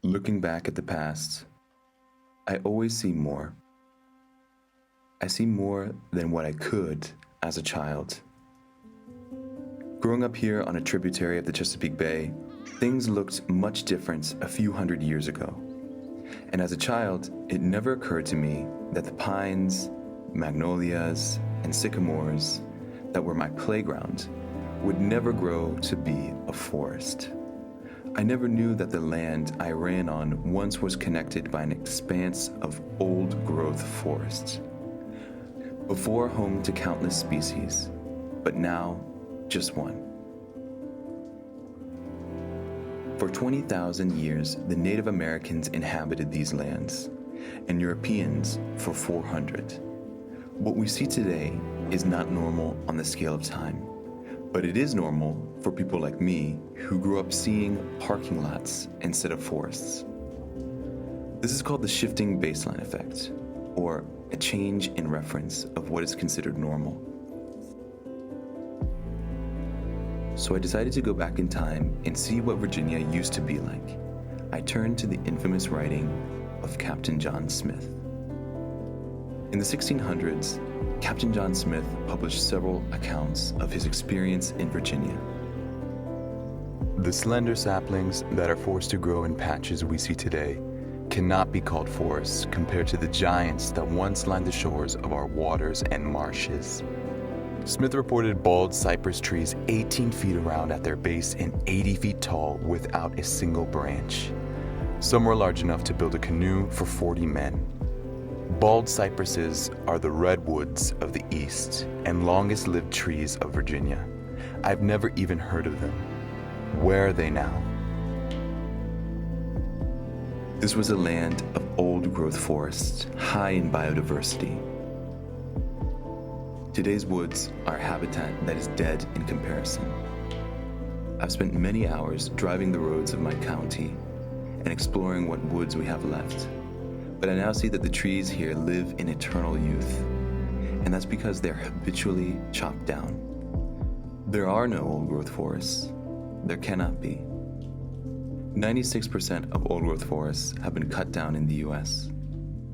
Looking back at the past, I always see more. I see more than what I could as a child. Growing up here on a tributary of the Chesapeake Bay, things looked much different a few hundred years ago. And as a child, it never occurred to me that the pines, magnolias, and sycamores that were my playground would never grow to be a forest. I never knew that the land I ran on once was connected by an expanse of old-growth forests. Before home to countless species, but now just one. For 20,000 years, the Native Americans inhabited these lands, and Europeans for 400. What we see today is not normal on the scale of time, but it is normal for people like me who grew up seeing parking lots instead of forests. This is called the shifting baseline effect, or a change in reference of what is considered normal. So I decided to go back in time and see what Virginia used to be like. I turned to the infamous writing of Captain John Smith. In the 1600s, Captain John Smith published several accounts of his experience in Virginia. The slender saplings that are forced to grow in patches we see today cannot be called forests compared to the giants that once lined the shores of our waters and marshes. Smith reported baldcypress trees 18 feet around at their base and 80 feet tall without a single branch. Some were large enough to build a canoe for 40 men. Baldcypresses are the redwoods of the East and longest-lived trees of Virginia. I've never even heard of them. Where are they now? This was a land of old-growth forests, high in biodiversity. Today's woods are a habitat that is dead in comparison. I've spent many hours driving the roads of my county and exploring what woods we have left. But I now see that the trees here live in eternal youth, and that's because they're habitually chopped down. There are no old-growth forests. There cannot be. 96% of old-growth forests have been cut down in the US.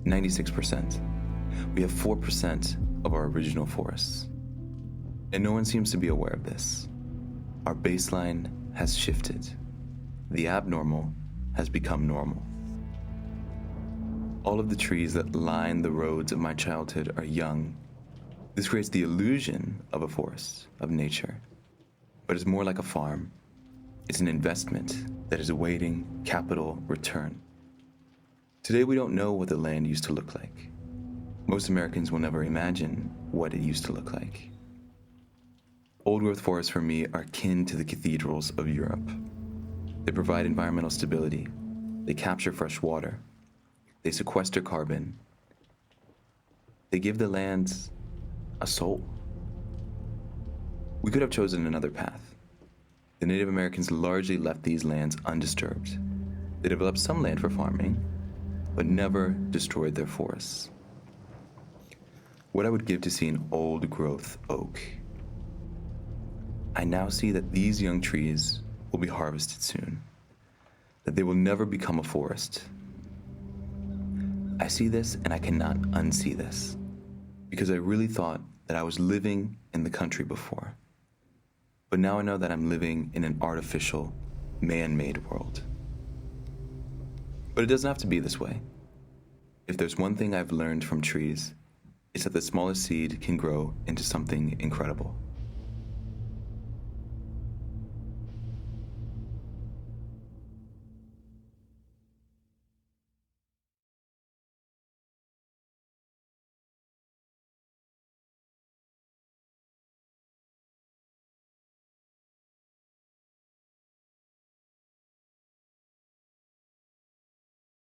96%. We have 4% of our original forests. And no one seems to be aware of this. Our baseline has shifted. The abnormal has become normal. All of the trees that line the roads of my childhood are young. This creates the illusion of a forest, of nature. But it's more like a farm. It's an investment that is awaiting capital return. Today we don't know what the land used to look like. Most Americans will never imagine what it used to look like. Old-growth forests for me are akin to the cathedrals of Europe. They provide environmental stability. They capture fresh water. They sequester carbon. They give the lands a soul. We could have chosen another path. The Native Americans largely left these lands undisturbed. They developed some land for farming, but never destroyed their forests. What I would give to see an old-growth oak. I now see that these young trees will be harvested soon, that they will never become a forest. I see this and I cannot unsee this, because I really thought that I was living in the country before. But now I know that I'm living in an artificial, man-made world. But it doesn't have to be this way. If there's one thing I've learned from trees, it's that the smallest seed can grow into something incredible.